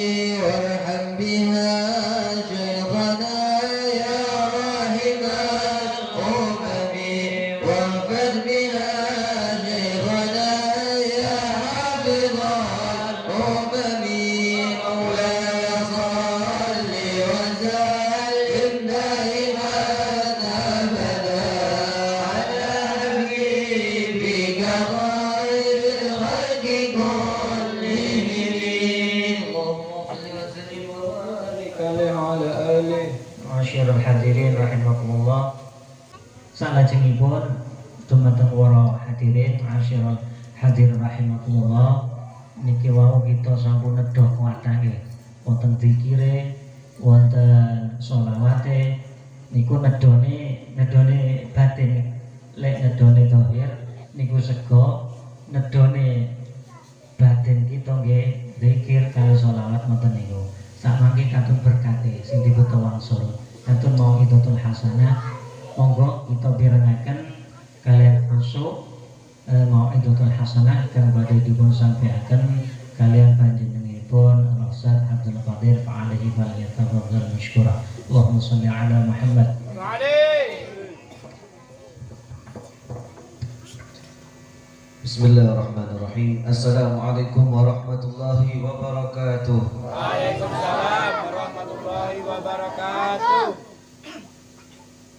وارحم بها شيخنا يا راحم الأمم واغفر بها شيخنا يا حافظ الأمم مولاي صل وسلم دائما أبدا على حبيبك خير الخلق Masyarul hadirin rahimakumullah. Salajengipun dumateng para hadirin, masyarul hadirin rahimakumullah. Niki wau kita sampun nedha kuwatake wonten zikire, wonten sholawate. Niku nedone batin. Lek nedone zahir niku sega, nedone batin kita nggih zikir kali sholawat ngoten niku. Samangke katun berkati sing dibuta wangsul katun mau idotul hasanah, monggo kita pirengaken kalian khusyuk mau idotul hasanah kang badhe dipun sampaikan kalian panjenenganipun Ustaz Abdul Qadir fa'alaihi falyatafaddal mashkura. Allahumma shalli ala Muhammad. Bismillahirrahmanirrahim. Assalamualaikum warahmatullahi wabarakatuh. Waalaikumsalam warahmatullahi wabarakatuh.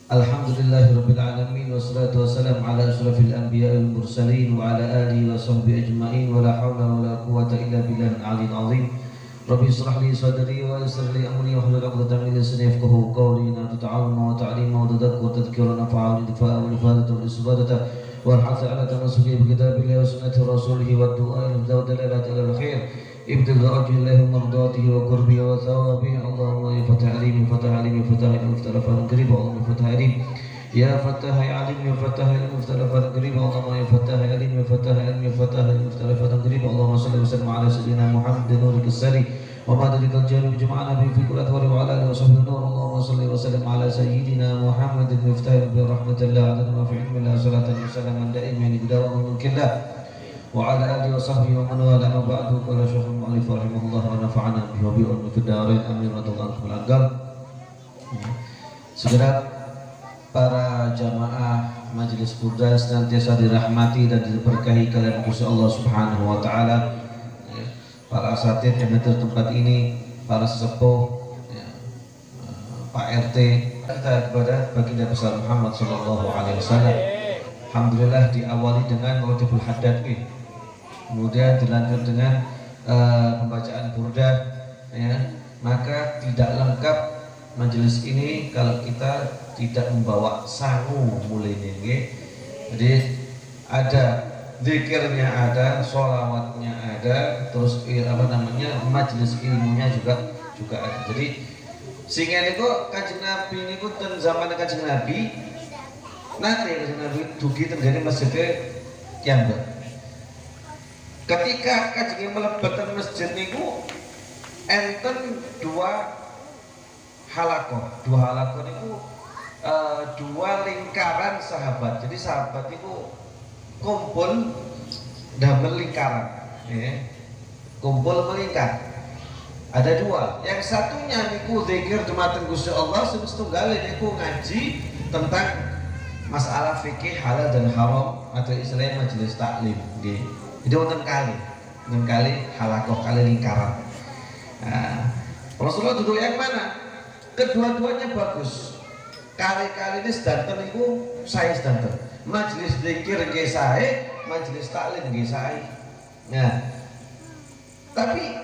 Alhamdulillahirabbil alamin wassalatu wassalamu ala asyrafil anbiya'il mursalin wa ala alihi wa sahbihi ajma'in wa la haula wa la quwwata illa billahil aliyyil azim. Rabbi ishrah li sadri wa yassir li amri wa hlul 'uqdatam min lisani yafqahu qawli. Inna ta'alluma wa ta'lima wa tadhkira naf'a wa difa'a wa ifadatu wa isbadata والحث على تمسك بكتاب الله وسنة رسوله والدعاء له دلالة على الخير ابتغاء وجه الله ومرضاته وقربه وثوابه. اللهم يا فتح عليم فتح عليم فتح عليم مفتح فان قريب. اللهم فتح عليم يا فتح عليم يا فتح عليم مفتح فان قريب. اللهم يا فتح عليم يا فتح عليم يا فتح عليم مفتح فان قريب. اللهم صل وسلم على سيدنا محمد نورك السري وما ذلك الجانب جمعنا به في كل أثوار وعلى آله وصحبه النور. اللهم صل وسلم على سيدنا محمد المفتاح برحمة الله عدد ما في علم الله صلاة وسلاما دائما بدوام ملك الله وعلى آله وصحبه ومن والاه. أما بعد قال شيخ المؤلف رحمه الله ونفعنا به وبه في الدارين آمين radhiyallahu anhu. Segera para jamaah majelis burda senantiasa dirahmati dan diberkahi kalian Gusti Allah Subhanahu wa taala. Para asatidz yang hadir tempat ini, para sesepuh, ya, Pak RT, kita kepada baginda besar Muhammad Sallallahu Alaihi Wasallam. Alhamdulillah diawali dengan maulidul haddad, kemudian dilanjut dengan pembacaan burda, ya. Maka tidak lengkap majelis ini kalau kita tidak membawa sangu mulai ini. Jadi ada zikirnya, ada sholawatnya, ada terus majelis ilmunya juga ada. Jadi sehingga niku Kanjeng Nabi niku ten zaman Kanjeng Nabi nanti Kanjeng Nabi dugi tenggene masjid Kiambak. Ketika Kanjeng mlebet masjid niku enten dua halakoh niku dua lingkaran sahabat. Jadi sahabat niku kumpul damel lingkaran, ya. Kumpul melingkar. Ada dua. Yang satunya niku zikir dumateng Gusti Allah, sing setunggal niku ngaji tentang masalah fikih halal dan haram atau istilahnya majelis taklim, nggih. Itu wonten kali halakoh kali lingkaran. Nah, Rasulullah duduk yang mana? Kedua-duanya bagus. Kali-kali ini sedanten niku saya sedanten. Majelis zikir nggih sae, majelis taklim nggih sae. Nah, tapi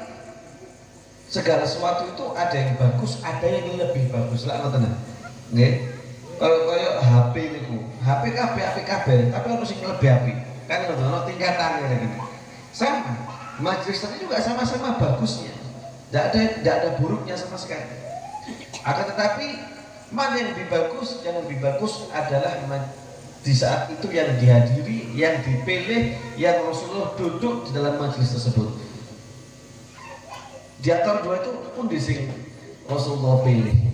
segala sesuatu itu ada yang bagus, ada yang lebih bagus lah ngoten. Nggih. Kalau koyo HP niku, HP kabeh, tapi ono sing lebih apik. Kan ono tingkatane lagi. Sama, majelis tadi juga sama-sama bagusnya. Tidak ada buruknya sama sekali. Akan tetapi mana yang lebih bagus? Yang lebih bagus adalah di saat itu yang dihadiri, yang dipilih, yang Rasulullah duduk di dalam majelis tersebut. Di antara dua itu pun dising Rasulullah pilih.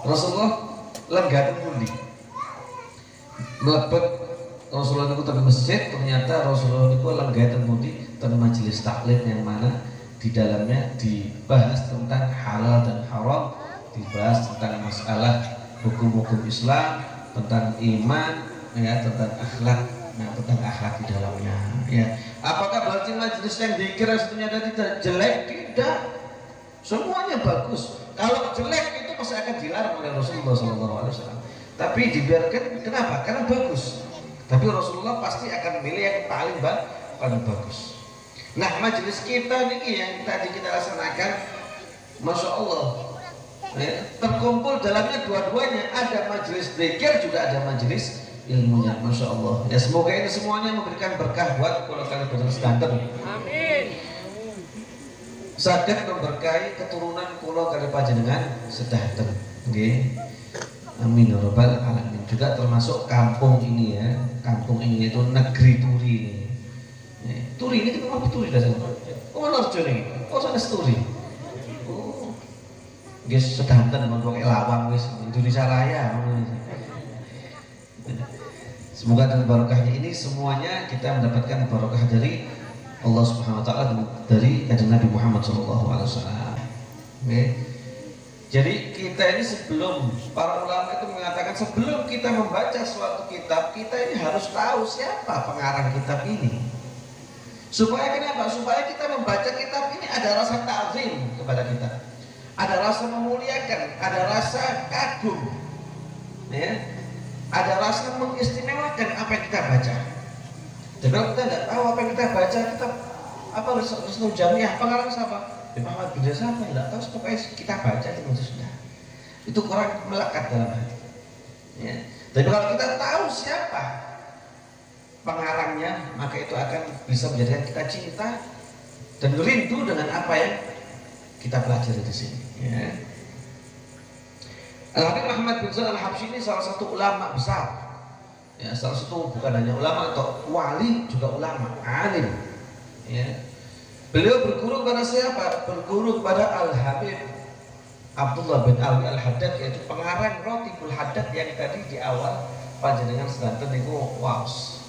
Rasulullah lenggah pundi. Melebet Rasulullah itu di masjid, ternyata Rasulullah itu lenggah pundi di majelis taklim yang mana di dalamnya dibahas tentang halal dan haram, dibahas tentang masalah hukum-hukum Islam, tentang iman, ya, tentang akhlak, nah, tentang akhlak di dalamnya. Ya, apakah berarti majelis yang dikira ternyata tidak jelek? Tidak, semuanya bagus. Kalau jelek itu pasti akan dilarang oleh Rasulullah SAW. Tapi dibiarkan, kenapa? Karena bagus. Tapi Rasulullah pasti akan milih yang paling bagus. Nah, majelis kita ini yang tadi kita laksanakan, Masya Allah, ya, terkumpul dalamnya dua-duanya, ada majelis zikir juga ada majelis ilmunya, Masya Allah. Ya, semoga ini semuanya memberikan berkah buat kalau kalian benar sedanten. Amin. Saged memberkahi keturunan kula kali panjenengan sedanten. Nggih. Amin ya rabbal alamin. Juga termasuk kampung ini ya. Kampung ini itu negeri Turi ini. Turi ini kita apa Turi dasar? Oh, Norjo nih. Oh, sana Turi. Oh. Guys, sedanten mondok Lawang wis Indonesia Raya. Semoga dengan barokahnya ini semuanya kita mendapatkan barokah dari Allah Subhanahu wa taala, dari kanjeng Nabi Muhammad sallallahu alaihi wasallam. Oke. Jadi kita ini sebelum para ulama itu mengatakan sebelum kita membaca suatu kitab, kita ini harus tahu siapa pengarang kitab ini. Supaya kenapa? Supaya kita membaca kitab ini ada rasa ta'zim kepada kita, ada rasa memuliakan, ada rasa kagum, ya, ada rasa mengistimewakan apa yang kita baca. Dan kalau kita tidak tahu apa yang kita baca, kita apa Rusnul Jamiah pengarang siapa? Muhammad bin siapa? Tidak tahu, pokoknya kita baca itu sudah. Itu kurang melekat dalam hati. Ya. Tapi kalau kita tahu siapa pengarangnya, maka itu akan bisa menjadikan kita cinta dan rindu dengan apa yang kita pelajari di sini. Ya. Al-Habib Ahmad bin Zaid Al-Habsyi ini salah satu ulama besar. Ya, salah satu bukan hanya ulama atau wali, juga ulama, alim. Ya. Beliau berguru kepada siapa? Berguru kepada Al-Habib Abdullah bin Alwi Al-Haddad, yaitu pengarang Rotibul Haddad yang tadi di awal panjenengan sedanten itu waos.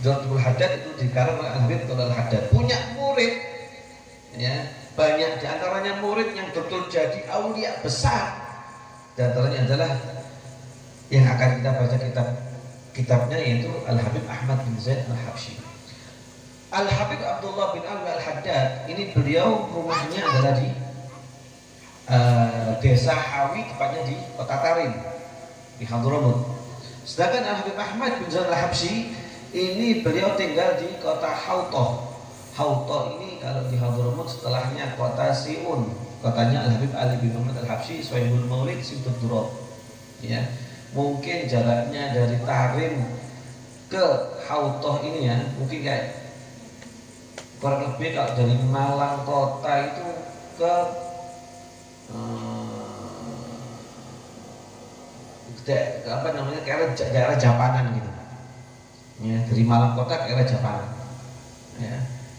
Rotibul Haddad itu dikarang oleh Al-Habib Abdullah Al-Haddad. Punya murid, ya, banyak diantaranya murid yang betul jadi aulia besar. Di antaranya adalah yang akan kita baca kitabnya yaitu Al-Habib Ahmad bin Zaid Al-Habsyi. Al-Habib Abdullah bin Alwi Al-Haddad ini beliau rumahnya adalah di desa Hawi, tepatnya di kota Tarim di Hadramaut. Sedangkan Al-Habib Ahmad bin Zaid Al-Habsyi ini beliau tinggal di kota Hautoh. Hautoh ini kalau di Hadramaut setelahnya kota Siun. Kotanya Al-Habib Ali bin Muhammad Al-Habsyi Sohibul Maulid Simtud Durab. Ya, mungkin jaraknya dari Tarim ke Hautoh ini ya, mungkin kayak kurang lebih kalau dari Malang kota itu ke apa namanya, ke daerah Japanan gitu. Ya, dari Malang kota ke daerah Japanan. Ya,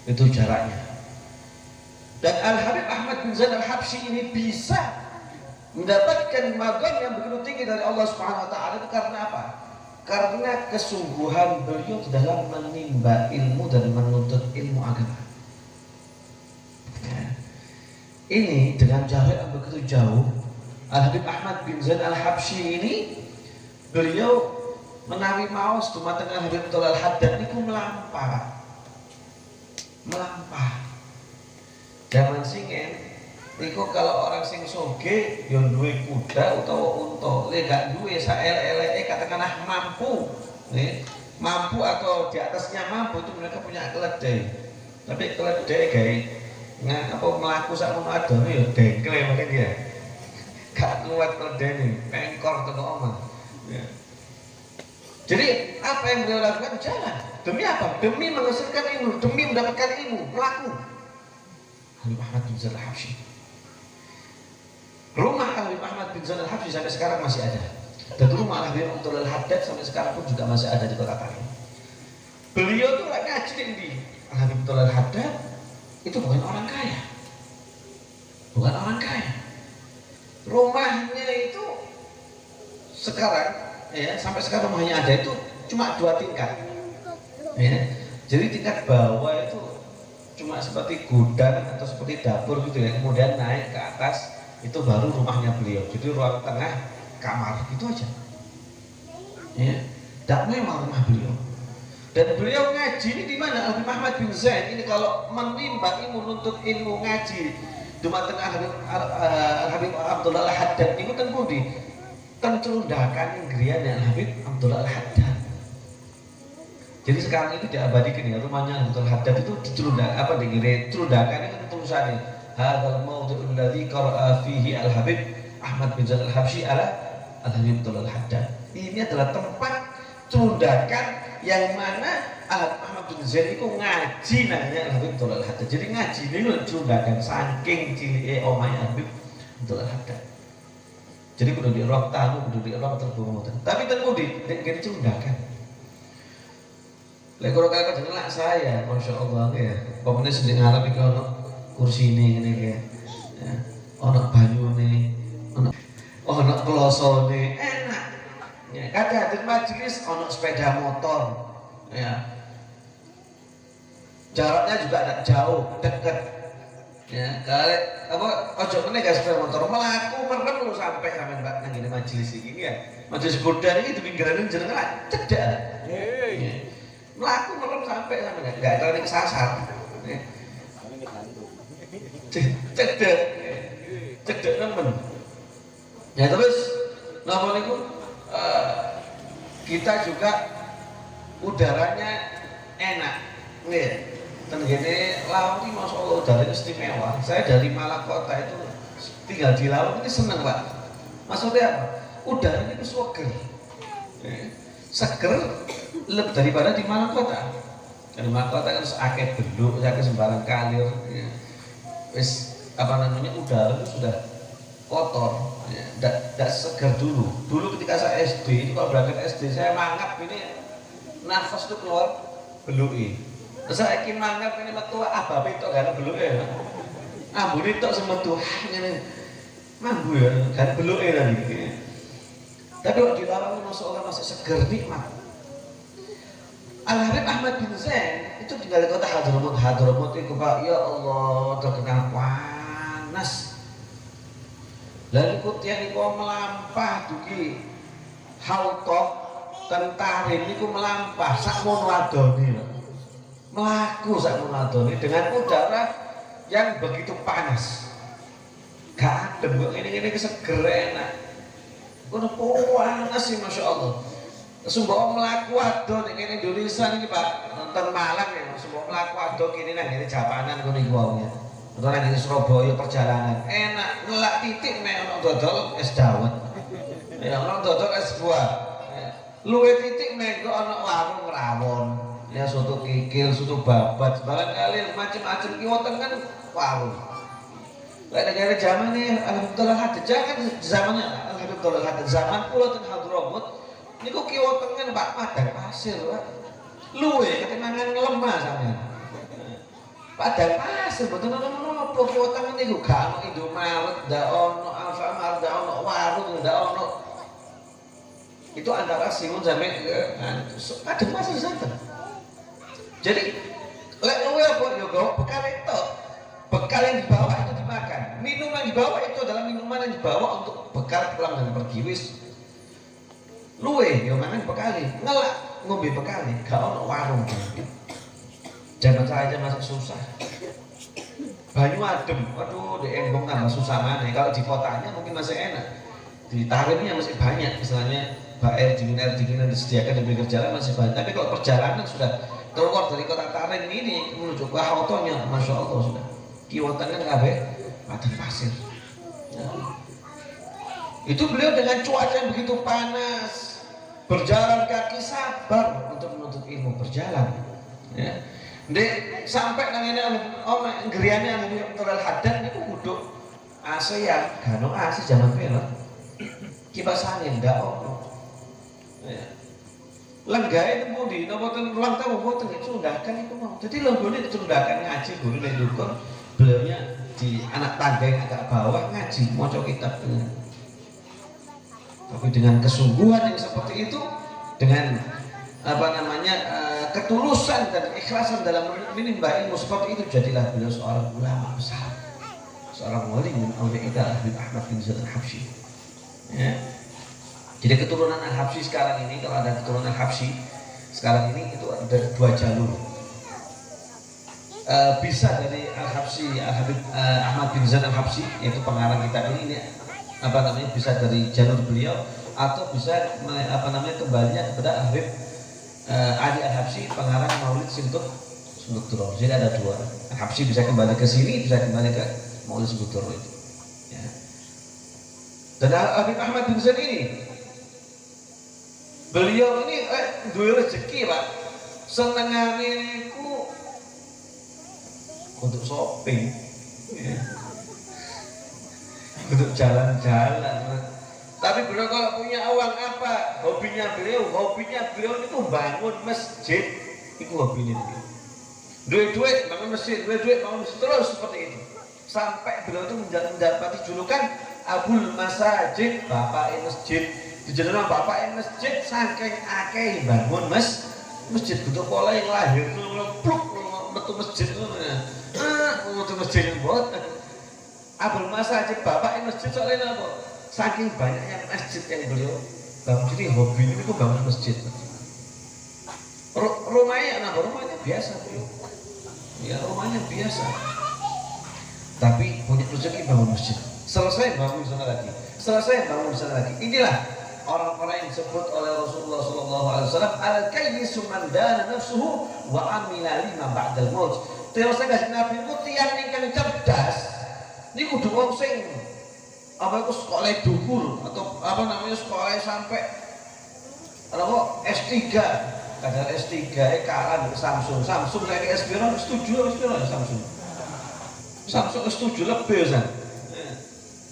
itu jaraknya. Dan Al-Habib Ahmad bin Zaid Al-Habsyi ini bisa mendapatkan magam yang begitu tinggi dari Allah Subhanahu wa taala itu karena apa? Karena kesungguhan beliau di dalam menimba ilmu dan menuntut ilmu agama. Ya. Ini dengan jarak yang begitu jauh, Al-Habib Ahmad bin Zaid Al-Habsyi ini beliau menawi maos dumateng Al-Habib Abdullah Al-Haddad niku melampah. Zaman singen niku kalau orang sing soge yo duwe kuda utawa unta, lek gak duwe saelek-eleke katakanlah mampu, mampu atau di atasnya mampu, itu mereka punya keledai. Tapi keledai gawe apa mlaku sak mono adone yo dengkle mungkin dia. Gak kuat keledai, pengkor teko omah. Ya. Jadi apa yang beliau lakukan? Jalan. Demi apa? Demi menghasilkan ilmu, demi mendapatkan ilmu, melaku. Habib Ahmad bin Zaid Al-Habsyi. Rumah Habib Ahmad bin Zaid Al-Habsyi sampai sekarang masih ada. Dan rumah Habib Abdullah Al-Haddad sampai sekarang pun juga masih ada di kota Tarim. Beliau tuh ngaji di Habib Abdullah Al-Haddad itu bukan orang kaya. Bukan orang kaya. Rumahnya itu sekarang ya, sampai sekarang rumahnya ada itu cuma 2 tingkat. Ya. Jadi tingkat bawah itu cuma seperti gudang atau seperti dapur gitu ya, kemudian naik ke atas itu baru rumahnya beliau. Jadi ruang tengah kamar itu aja. Ya, tidak memang rumah beliau. Dan beliau ngaji ini di mana? Habib Ahmad bin Zain ini kalau menimba ilmu, menuntut ilmu ngaji dumateng Habib Abdullah Al-Haddad itu kan budi tencerundakan inggrian yang Habib Abdullah Al-Haddad. Jadi sekarang itu diabadikan ya, rumahnya Abdul Haddad itu dicerundakan, apa dicerundakan itu tulisannya hadzal mawdu'ul ladzi qara'a fihi al-Habib Ahmad bin Zain al-Habsyi ala al-Habib Abdul Haddad. Ini adalah tempat cerundakan yang mana Ahmad bin Zain itu ngaji nanya al-Habib Abdul Haddad. Jadi ngaji ini cerundakan saking cilike omahe Habib Abdul Haddad. Jadi kudu di ruang tamu, kudu di ruang terbunuh. Tapi tentu di cerundakan. Lek kalau kakak jenengan saya, masya Allah ya. Pokoknya sedang ngarep iki ono kursi ini ya. Ono banyu nih, ono klosone, enak. Ya, kadang hadir majelis ono sepeda motor, ya. Jaraknya juga tidak jauh, dekat. Ya, kalau apa ojo meneh gak sepeda motor, melaku merem lu sampai mbak nang ngene majelis iki ya. Majelis Burdan iki di pinggiran jenengan cedak. Melaku merem sampai nggak ada kesasar. Cedek nemen. Ya terus nomor itu kita juga udaranya enak. Nih, tenggene laut ini masya Allah udaranya istimewa. Saya dari Malakota itu tinggal di laut ini seneng Pak. Maksudnya apa? Udaranya itu seger. Seger lebih daripada di Malakota. Di Malakota kan akeh benduk, akeh sembarang kalir. Ya. Wis apa namanya udara itu sudah kotor, ya. Tidak segar dulu. Dulu ketika saya SD, itu kalau berangkat SD saya mangap ini nafas itu keluar belui. Terus saya ingin mangap ini metu apa itu kan belui. Ambune tok semetu ngene. Mambu ya, kan belui tadi. Tapi kalau di dalam masuk orang masih seger nikmat. Al-Habib Ahmad bin Zain itu tinggal di kota Hadramut. Hadramut itu Pak, ya Allah terkenal panas. Lalu kutian itu melampah dugi hautoh tentarim itu melampah sakmono adoni, melaku sakmono adoni dengan udara yang begitu panas. Gak adem kok ini keseger enak. Kono panas sih masya Allah. Sumbawa melaku ado ning Indonesia ini Pak, nonton Malang ya, sumbawa melaku ado kini nang ngene Japanan kono iku wae. Nonton nang ngene Surabaya perjalanan. Enak ngelak titik mek ono dodol es dawet. Ya ono dodol es buah. Luwe titik mek ono warung rawon. Ya soto kikil, soto babat, barangkali macam-macam ki wonten kan warung. Lek negara zaman ini Alhamdulillah Haddad kan zamannya Alhamdulillah Haddad zaman kula teng Hadramut niku kiwa tengen Pak padang pasir Pak. Luwe ketenangan lemah sampean. Padang pasir mboten ono apa kiwa tengen niku gak ono Indomaret, ndak ono Alfamart, ndak ono warung, ndak ono. Itu antara Simun sampai ke padang pasir santen. Jadi lek luwe apa yo bekal itu. Bekal yang dibawa itu dimakan. Minuman yang dibawa itu adalah minuman yang dibawa untuk bekal pulang dan pergi wis. Luwe, yo mangan bekali, ngelak ngombe bekali, gak ono warung. Zaman saya aja masih susah. Banyu adem, waduh di Embong tambah susah mana. Kalau di kotanya mungkin masih enak. Di Tarimnya masih banyak, misalnya air dingin disediakan di pinggir jalan masih banyak. Tapi kalau perjalanan sudah keluar dari kota Tarim ini menuju ke Hautonya, masya Allah sudah. Kiwatannya kabeh padang pasir. Ya. Itu beliau dengan cuaca yang begitu panas, berjalan kaki sabar untuk menuntut ilmu berjalan. Ya. Dek sampai nang ini ngeriane Habib Abdul Haddad niku kudu AC ya, gano AC zaman film. Kipas angin ndak ono. Ya. Lenggae temu di napa ten ruang tamu boten dicerundakan iku mau. Dadi lenggone dicerundakan ngaji guru ning dukun, beliaunya di anak tangga yang agak bawah ngaji maca kitab dengan. Tapi dengan kesungguhan yang seperti itu, dengan apa namanya ketulusan dan ikhlasan dalam menimba ilmu seperti itu, jadilah beliau seorang ulama besar, seorang wali min auliya Habib Ahmad bin Zaid Al-Habsyi. Ya. Jadi keturunan Al-Habsyi sekarang ini, kalau ada keturunan Al-Habsyi sekarang ini itu ada dua jalur. Bisa dari Al-Habsyi, Al-Habib Ahmad bin Zaid Al-Habsyi, yaitu pengarang kitab ini bisa dari jalur beliau, atau bisa kembalinya kepada Habib Ali Al-Habsyi, pengarang Maulid Sintuk Duro. Jadi ada dua. Al-Habsyi bisa kembali ke sini, bisa kembali ke Maulid Sintuk Duro itu. Ya. Dan Habib Ahmad bin Zaid ini, beliau ini duwe rezeki, Pak. Senengane iku untuk shopping, ya. Untuk jalan-jalan. Tapi beliau kalau punya uang apa? Hobinya beliau itu bangun masjid. Itu hobinya beliau. Duit bangun masjid, duit bangun masjid, terus seperti itu. Sampai beliau itu mendapati julukan Abul Masajid, bapak masjid. Dijenengan bapak masjid saking akeh bangun masjid. Betul pola yang lahir pluk metu masjid. Metu masjid buat Abul Masajid, bapak masjid soalnya apa? Saking banyaknya masjid yang beliau bangun, jadi hobinya itu bangun masjid. Rumahnya biasa beliau. Ya rumahnya biasa. Tapi punya rezeki bangun masjid. Selesai bangun sana lagi. Inilah orang-orang yang disebut oleh Rasulullah SAW al-kayyisu man dana nafsuhu wa amila lima ba'dal maut. Terus kasih Nabi itu tiang yang cerdas. Ini kudu wong sing sekolah dukur atau sekolah sampai S3, kadang S3 kalah dengan Samsung kayak S3 setuju Samsung setuju lebih kan.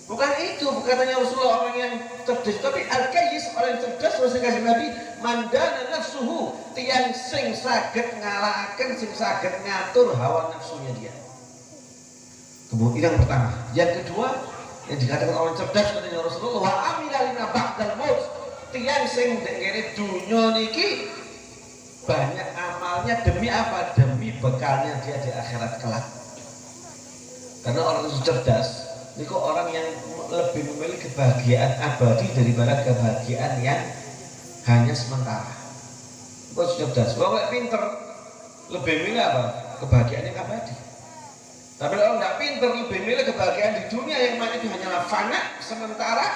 Bukan itu, katanya Rasulullah orang yang cerdas, tapi al-kayyis orang yang cerdas. Rasul kasih Nabi mandana nafsuhu, tiang sing saged ngalahaken, sing saged ngatur hawa nafsunya dia. Kemudian yang pertama, yang kedua yang dikatakan orang cerdas katanya Rasulullah, wa amila lima ba'dal maut, tiang sing ngene dunya niki banyak amalnya demi apa? Demi bekalnya dia di akhirat kelak. Karena orang itu cerdas niku orang yang lebih memilih kebahagiaan abadi daripada kebahagiaan yang hanya sementara. Kok cerdas, kalau pinter lebih milih apa? Kebahagiaan yang abadi. Tapi kalau nggak pinter lebih milih kebahagiaan di dunia yang mana itu hanyalah fana sementara,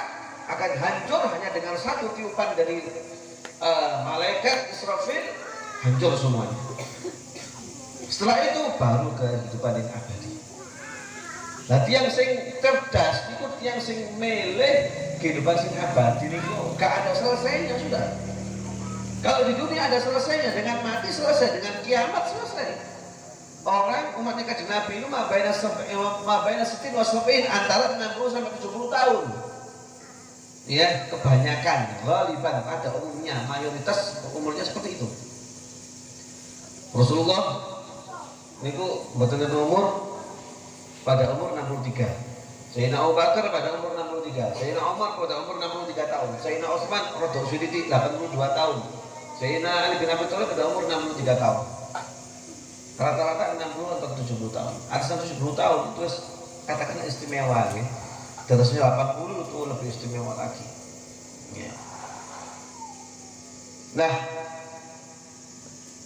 akan hancur hanya dengan satu tiupan dari malaikat Israfil, hancur semuanya. Setelah itu baru kehidupan yang abadi. Nah, tiang sing cerdas itu tiang sing milih kehidupan sing abadi itu gak ada selesainya sudah. Kalau di dunia ada selesainya, dengan mati selesai, dengan kiamat selesai. Orang umatnya Kanjeng Nabi itu mabaina sitin wa sab'in, antara 60 sampai 70 tahun. Ya, kebanyakan ghaliban pada umumnya, mayoritas umurnya seperti itu. Rasulullah niku mboten umur pada umur 63. Sayyidina Abu Bakar pada umur 63. Sayyidina Umar pada umur 63 tahun. Sayyidina Utsman rada sithik 82 tahun. Sayyidina Ali bin Abi Thalib pada umur 63 tahun. Rata-rata 60 atau 70 tahun. Atas 70 tahun itu katakan istimewa ya. Di atasnya 80 itu lebih istimewa lagi. Ya. Nah,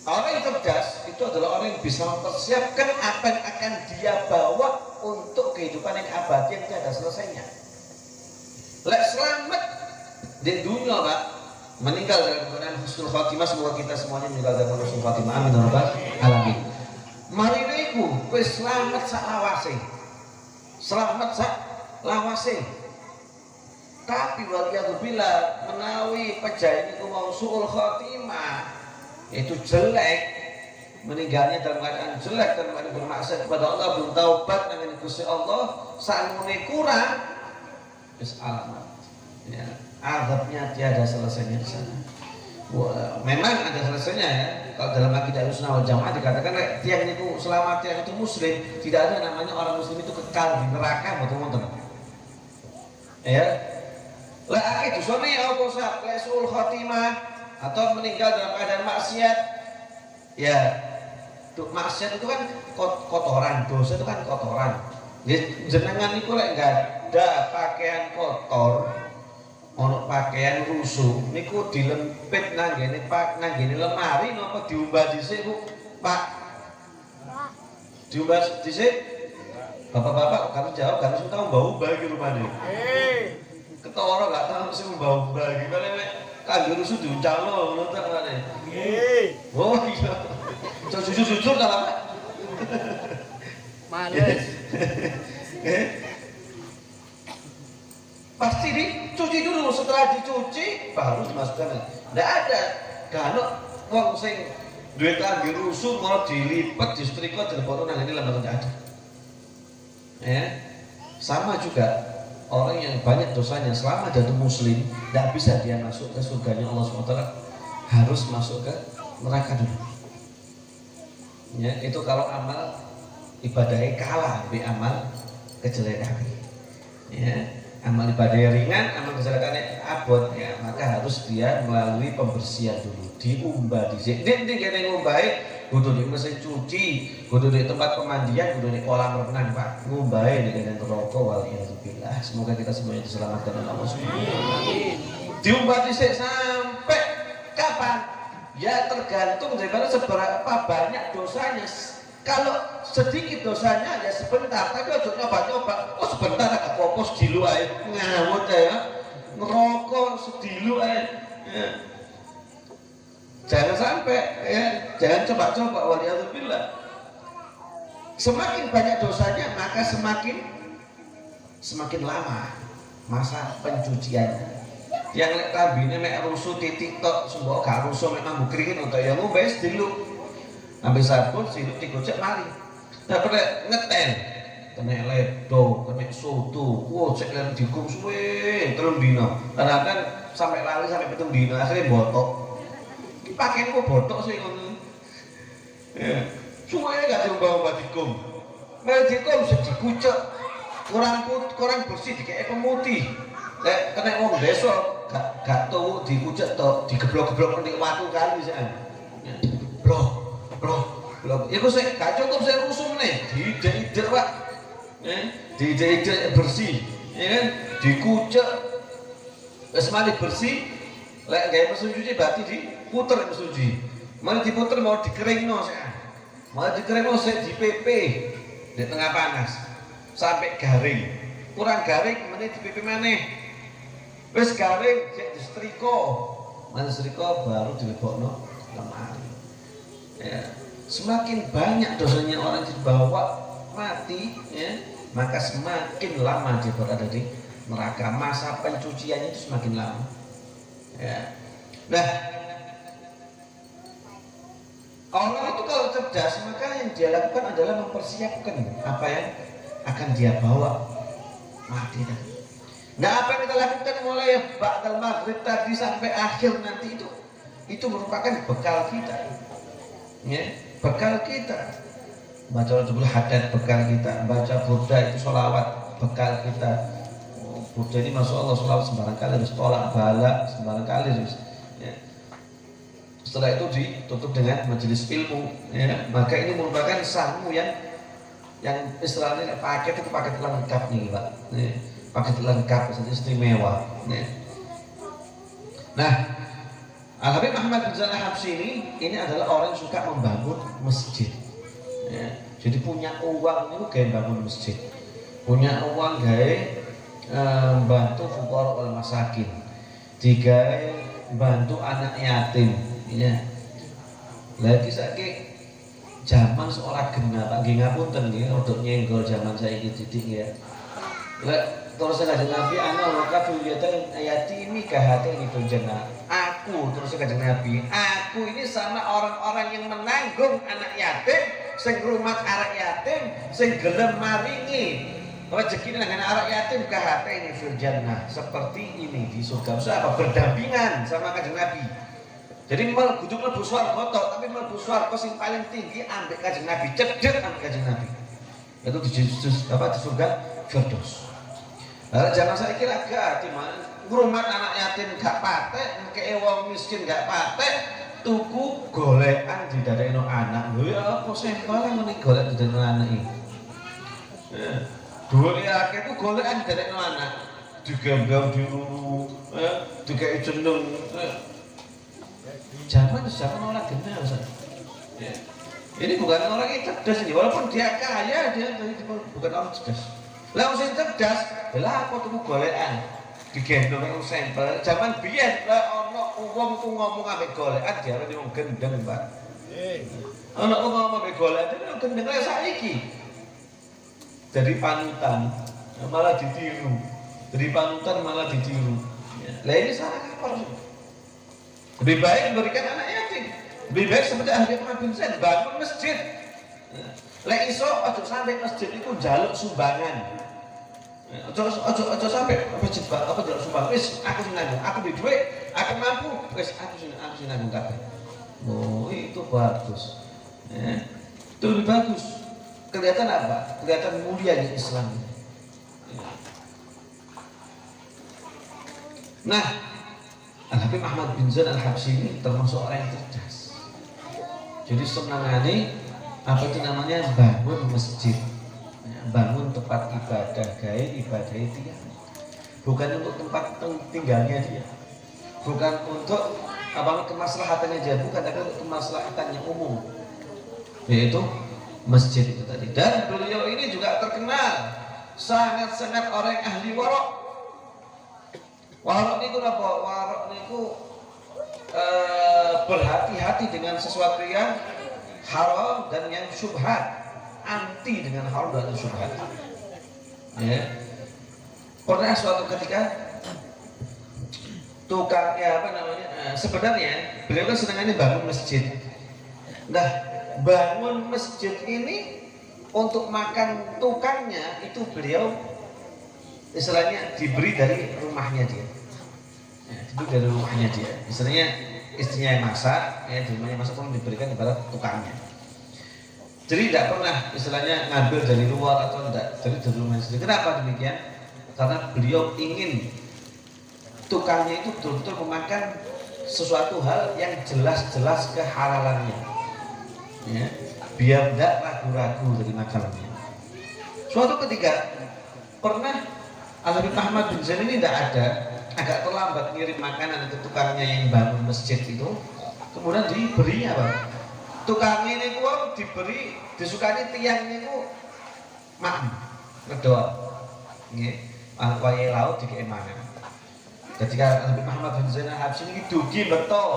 orang yang cerdas itu adalah orang yang bisa mempersiapkan apa yang akan dia bawa untuk kehidupan yang abadi yang tidak ada selesainya. Lek selamat di dunia, Pak, meninggal dalam keadaan husnul khatimah. Semoga kita semuanya meninggal dalam husnul khatimah. Amin ya rabbal alamin. Mari niku wis selamat sak lawase. Selamat sak lawase. Tapi waliyadzubillah menawi pejahe niku mau suul khatimah, itu jelek, meninggalnya dalam keadaan jelek, dalam keadaan bermaksiat kepada Allah, belum taubat dengan Gusti Allah, sangune kurang, wis alamat. Ya, azabnya tiada selesainya di sana. Wah, memang ada selesainya ya. Kalau dalam akidah Ahlussunnah wal Jamaah dikatakan tiang itu selama tiang itu muslim, tidak ada namanya orang muslim itu kekal di neraka, betul-betul. Ya. Lah itu sone apa sah lesul khatimah atau meninggal dalam keadaan maksiat Ya, maksiat itu kan kotoran, dosa itu kan kotoran. Jenengan itu lek nggak ada pakaian kotor, ono pakaian rusuh, niku dilempit nanggene lemari, napa diumbah dhisik Bu, Pak? Diumbah dhisik? Bapak-bapak kami jawab, kami suka umbah-umbah iki rumahnya. Ketara nggak tahu sih umbah-umbah iki, kali kanggo rusuh diuncalno ngono ta ngene. Oh iya. Jujur ta Pak? Males. Pasti dicuci dulu, setelah dicuci baru dimasukkan. Nggak ada kalau wong sing duwe kangge rusuh malah dilipat, disetrika, dilebokno nang ngene lembaga nggak ada. Ya. Sama juga orang yang banyak dosanya selama dia itu muslim, tidak bisa dia masuk ke surganya Allah SWT, harus masuk ke neraka dulu. Ya, itu kalau amal ibadahnya kalah di amal kejelekan. Ya, amal ibadahnya ringan, amal kejelekannya abot, ya, maka harus dia melalui pembersihan dulu, diumbah dhisik. Nek kene ngumbahe kudu di mesin cuci, kudu di tempat pemandian, kudu di kolam renang, Pak. Ngumbahe di kene neraka waliyadzubillah. Semoga kita semuanya diselamatkan oleh Allah Subhanahu wa taala. Diumbah dhisik sampai kapan? Ya tergantung daripada seberapa banyak dosanya. Kalau sedikit dosanya ya sebentar, tapi ojo nyoba-nyoba. Oh sebentar agak popos sedilu ae. Ngawut ya. Ngerokok sedilu ae. Ya. Jangan sampai ya, jangan coba-coba waliyadzubillah. Semakin banyak dosanya maka semakin lama masa pencuciannya. Yang lek tambine mek rusuh titik tok sembo gak rusuh mek mambu kringin untuk yang ngombe dulu. Ambil sabun sirup digocek mari. Tapi lek ngeten kena ledo, kena soto, cek lek dihukum suwe 3 dina. Kadang-kadang sampai lali sampai 7 dina akhirnya botok. Ki pakaian kok botok sih ngono. Ya, suwe gak diumbah-umbah dikum. Mek dikum sik dikucek. Kurang bersih dikek pemutih. Lek kena wong besok gak tau dikucek tok, digeblok-geblok ning watu kali sik. Blok. Iku sik gak cukup sik rusum nih, diidek-idek Pak. Diidek-idek bersih, ya kan? Dikucek wis mari bersih, lek gawe mesin cuci berarti diputer mesin cuci. Mari diputer mau dikeringno sik. Mau dikeringno sik dipepe di tengah panas sampai garing. Kurang garing meneh dipepe maneh. Wis garing sik disetrika. Mas setrika baru dilebokno lemari. Ya. Semakin banyak dosanya orang dibawa mati, ya, maka semakin lama dia berada di neraka. Masa pencuciannya itu semakin lama. Ya. Nah, orang itu kalau cerdas maka yang dia lakukan adalah mempersiapkan apa yang akan dia bawa mati tadi. Nah, apa yang kita lakukan mulai ba'dal maghrib tadi sampai akhir nanti itu merupakan bekal kita. Ya, bekal kita. Baca Jumlah Haddad bekal kita, baca burda itu sholawat bekal kita. Burda ini masya Allah sholawat sembarang kali harus tolak bala sembarang kali harus. Ya. Setelah itu ditutup dengan majelis ilmu. Ya. Maka ini merupakan samu yang istilahnya paket itu paket lengkap nih Pak. Ya. Paket lengkap, istimewa. Ya. Nah, Al-Habib Ahmad bin Zainal Habsyi ini adalah orang yang suka membangun masjid. Ya. Jadi punya uang itu kayak bangun masjid, punya uang gaya bantu fuqara wal masakin, digawe bantu anak yatim. Ya. Lagi saiki zaman seorang genah Pak nggih ngapunten nggih untuk nyenggol zaman saiki didik ya. Terus Kanjeng Nabi ana maka fiyatan ayatimi kahatini fil jannah. Aku terus Kanjeng Nabi, aku ini sama orang-orang yang menanggung anak yatim, sing ngrumat anak yatim, sing gelem maringi rezeki dengan anak yatim kahatini fil jannah. Seperti ini di surga. Apa berdampingan sama Kanjeng Nabi. Jadi kudu mlebu swarga tok, tapi mlebu swarga sing paling tinggi ambek Kanjeng Nabi, cedhek ambek Kanjeng Nabi. Itu di surga Firdaus. Jangan saya kira gak, ngrumat anak yatim gak patek, ngekei wong miskin gak patek, tuku golekan didadekno anak. Lho ya apa sampel ngene golek didadekno anak iki. Duwe akeh ku golekan didadekno anak. Digambang diruru, dikai jeneng. Zaman orang kenal Ustaz. Ini bukan orang yang cerdas ini, walaupun dia kaya, dia bukan orang cerdas. Lah sing cerdas, lah apa tuku golekan digendong yang sampel. Zaman biyen lah ana wong ku ngomong ambek golekan diarani wong gendeng, Pak. Ana wong ngomong ambek golekan itu gendeng kaya saiki. Jadi panutan malah ditiru. Jadi panutan malah ditiru. Lah ini salah kaprah. Lebih baik memberikan anak yatim. Lebih baik seperti Habib Muhammad bin Zaid bangun masjid. Lek iso aja sampai masjid itu njaluk sumbangan. Aja sampai masjid apa njaluk sumbangan. Wis aku sing nanggung, aku duwe dhuwit, aku mampu, wis aku sing nanggung kabeh. Oh, itu bagus. Itu lebih bagus. Kelihatan apa? Kelihatan mulianya Islam. Nah, Habib Ahmad bin Zaid Al-Habsyi ini termasuk orang yang cerdas. Jadi senangane apa itu namanya bangun masjid, bangun tempat ibadah, gaya ibadah dia. Bukan untuk tempat tinggalnya dia, bukan untuk apa kemaslahatannya dia, bukan, tapi untuk kemaslahatannya umum, yaitu masjid itu tadi. Dan beliau ini juga terkenal sangat-sangat orang ahli warok. Warok niku apa? Warok niku berhati-hati dengan sesuatu yang haram dan yang syubhat, anti dengan haram dan syubhat. Ya. Pernah suatu ketika tukang ya apa namanya? Sebenarnya beliau kan senangannya bangun masjid. Nah, bangun masjid ini untuk makan tukangnya itu beliau istilahnya diberi dari rumahnya dia. Itu dari rumahnya dia. Istilahnya istrinya yang masak, ya di rumahnya masak pun diberikan kepada tukangnya. Jadi tidak pernah istilahnya ngambil dari luar atau tidak dari rumahnya sendiri. Kenapa demikian? Karena beliau ingin tukangnya itu betul-betul memakan sesuatu hal yang jelas-jelas kehalalannya. Ya, biar tidak ragu-ragu dari makanannya. Suatu ketika pernah Habib Ahmad bin Zaid ini tidak ada, agak terlambat ngirim makanan ke tukangnya yang bangun masjid itu. Kemudian diberi apa? Tukangnya ini kuat diberi, disukani tiangnya itu makan, ngedol, wayai laut dikei mangan. Ketika Habib Ahmad bin Zaid Al-Habsyi ini dugi betul,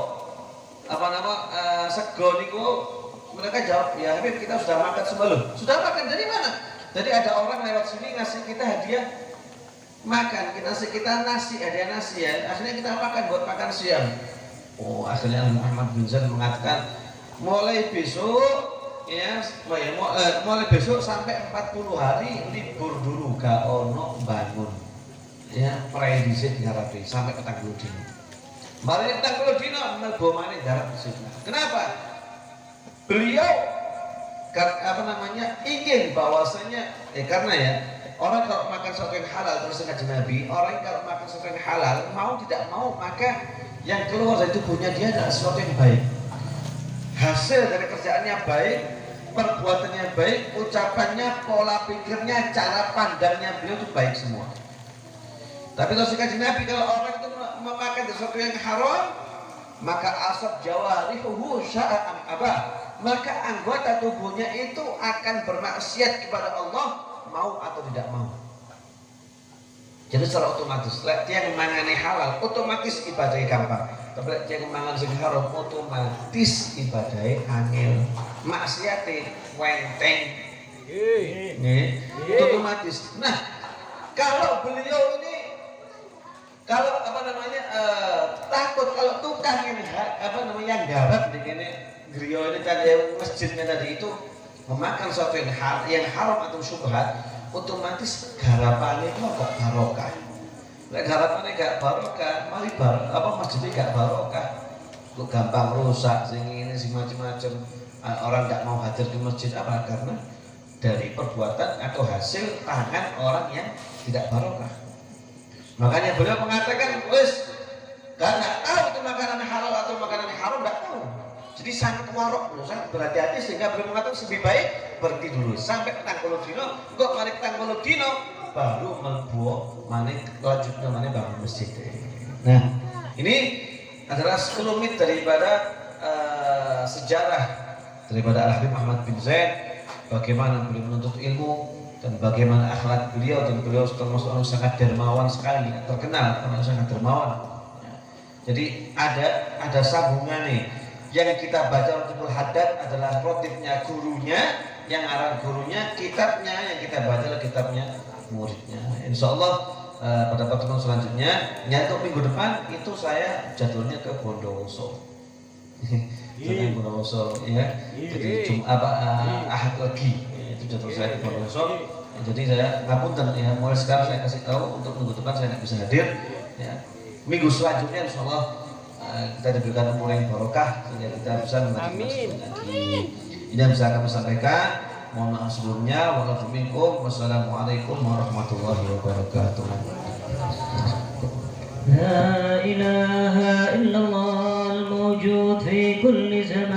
apa nama sego niku, mereka jawab, ya Habib kita sudah makan semua loh. Sudah makan dari mana? Jadi ada orang lewat sini ngasih kita hadiah makan, kita nasi, hadiah nasi ya. Akhirnya kita makan buat makan siang. Oh, akhirnya Muhammad bin Zaid mengatakan mulai besok ya, mulai besok sampai 40 hari libur dulu, gak ono bangun. Ya, perai dhisik diharapin sampai 40 dino. Mari 40 dino mlebu maneh darat dhisik. Kenapa? Beliau apa namanya ingin bahwasanya karena ya orang kalau makan sesuatu yang halal terus kajian Nabi, orang kalau makan sesuatu yang halal mau tidak mau maka yang keluar dari tubuhnya dia adalah sesuatu yang baik. Hasil dari kerjaannya baik, perbuatannya baik, ucapannya, pola pikirnya, cara pandangnya beliau itu baik semua. Tapi kalau kajian Nabi kalau orang itu memakan sesuatu yang haram, maka asab jawarihuhu sya'an abah, maka anggota tubuhnya itu akan bermaksiat kepada Allah mau atau tidak mau. Jadi secara otomatis dia yang mangane halal otomatis ibadahnya gampang, tapi dia yang mangan sing haram otomatis ibadahnya angel, maksiate wenteng. Itu otomatis. Nah, kalau beliau ini kalau apa namanya takut kalau tukang ini apa namanya yang garap di sini griyo ini tadi masjidnya tadi itu memakan sesuatu yang haram atau syubhat, otomatis garapannya itu kok barokah. Lek garapannya gak barokah, mari masjidnya gak barokah, kok gampang rusak, sing ini sing macam-macam. Orang gak mau hadir di masjid apa? Karena dari perbuatan atau hasil tangan orang yang tidak barokah. Makanya beliau mengatakan, wis, gak tahu itu makanan halal atau makanan haram, gak tahu. Jadi sangat warok loh, sangat berhati-hati sehingga beliau mengatakan lebih baik berhenti dulu sampai petang puluh dino, kok mari petang puluh dino baru melbu manik lanjutnya manik bangun masjid. Nah, ini adalah sekelumit daripada sejarah daripada Al-Habib Ahmad bin Zaid, bagaimana beliau menuntut ilmu dan bagaimana akhlak beliau, dan beliau termasuk orang sangat dermawan sekali, terkenal orang sangat dermawan. Jadi ada sambungan nih. Yang kita baca Rotibul Haddad adalah rotibnya gurunya, yang arang gurunya, kitabnya yang kita baca adalah kitabnya muridnya. Insya Allah pada pertemuan selanjutnya, untuk minggu depan itu saya jadwalnya ke Bondowoso. Jadwalnya Bondowoso ya. Jadi Ahad lagi itu jadwal saya ke Bondowoso. Jadi saya ngapunten ya, mulai sekarang saya kasih tahu untuk minggu depan saya tidak bisa hadir. Ya. Minggu selanjutnya Insya Allah kita diberikan umur yang barokah sehingga kita bisa mengaji lagi. Ini yang bisa kami sampaikan. Mohon maaf sebelumnya. Wassalamualaikum warahmatullahi wabarakatuh. La ilaha illallah al-mawjud fi kulli zaman.